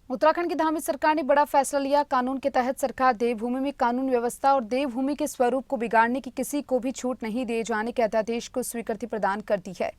उत्तराखंड की धामी सरकार ने बड़ा फैसला लिया। कानून के तहत सरकार देवभूमि में कानून व्यवस्था और देवभूमि के स्वरूप को बिगाड़ने की किसी को भी छूट नहीं दिए जाने के अध्यादेश को स्वीकृति प्रदान कर दी है।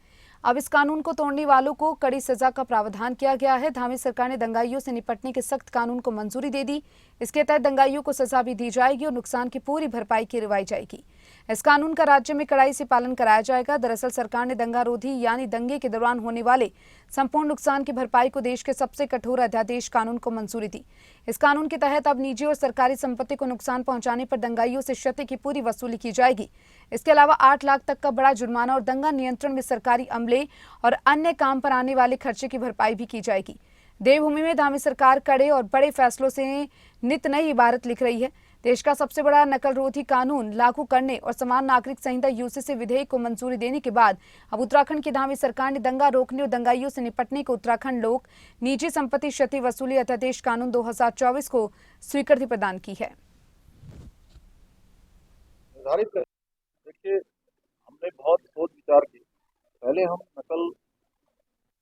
अब इस कानून को तोड़ने वालों को कड़ी सजा का प्रावधान किया गया है। धामी सरकार ने दंगाइयों से निपटने के सख्त कानून को मंजूरी दे दी। इसके तहत दंगाइयों को सजा भी दी जाएगी और नुकसान की पूरी भरपाई करवाई जाएगी। इस कानून का राज्य में कड़ाई से पालन कराया जाएगा। दरअसल सरकार ने दंगारोधी यानी दंगे के दौरान होने वाले संपूर्ण नुकसान की भरपाई को देश के सबसे कठोर अध्यादेश कानून को मंजूरी दी। इस कानून के तहत अब निजी और सरकारी संपत्ति को नुकसान पहुंचाने पर दंगाइयों से क्षति की पूरी वसूली की जाएगी। इसके अलावा 8 लाख तक का बड़ा जुर्माना और दंगा नियंत्रण में सरकारी अमले और अन्य काम पर आने वाले खर्चे की भरपाई भी की जाएगी। देवभूमि में धामी सरकार कड़े और बड़े फैसलों से नित नई इबारत लिख रही है। देश का सबसे बड़ा नकल रोधी कानून लागू करने और समान नागरिक संहिता यूसीसी विधेयक को मंजूरी देने के बाद अब उत्तराखंड की धामी सरकार ने दंगा रोकने और दंगाइयों से निपटने को उत्तराखंड लोक निजी संपत्ति क्षति वसूली अध्यादेश कानून 2024 को स्वीकृति प्रदान की है। देखिए, हमने बहुत सोच विचार की। पहले हम नकल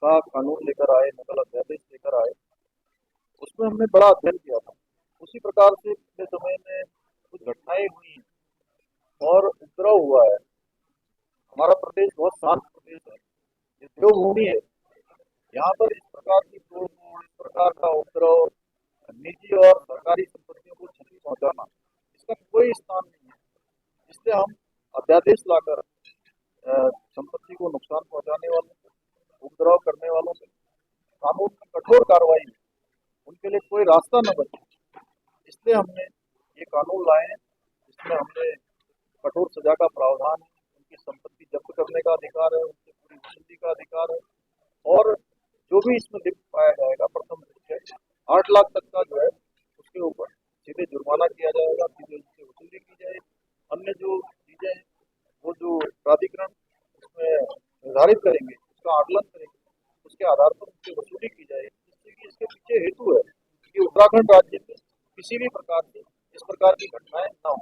का कानून लेकर आए, नकल अध्यादेश लेकर आए, उसमें हमने बड़ा अध्ययन किया था। उसी प्रकार से पिछले समय में कुछ घटनाएं हुई हैं और उपद्रव हुआ है। हमारा प्रदेश बहुत शांत प्रदेश है, ये देवभूमि है। यहाँ पर इस प्रकार की तोड़फोड़, इस प्रकार का उपद्रव, निजी और सरकारी संपत्तियों को क्षति पहुंचाना, इसका कोई स्थान नहीं है। इसलिए हम अध्यादेश लाकर संपत्ति को नुकसान पहुंचाने वालों को, उपद्रव करने वालों पे कानून में कठोर कार्रवाई, उनके लिए कोई रास्ता न बचे, इसलिए हमने ये कानून लाए हैं। इसमें हमने कठोर सजा का प्रावधान है, उनकी संपत्ति जब्त करने का अधिकार है, उनसे पूरी वसूली का अधिकार है और जो भी इसमें लिप्त पाया जाएगा प्रथम दृष्टया 8 लाख तक का जो है उसके ऊपर सीधे जुर्माना किया जाएगा, सीधे उससे वसूली की जाएगी। अन्य जो चीजें हैं वो जो प्राधिकरण उसमें निर्धारित करेंगे, उसका आकलन करेंगे, उसके आधार पर उसकी वसूली की जाएगी। जिससे कि इसके पीछे हेतु है कि उत्तराखंड राज्य में किसी भी प्रकार की इस प्रकार की घटनाएं न हो।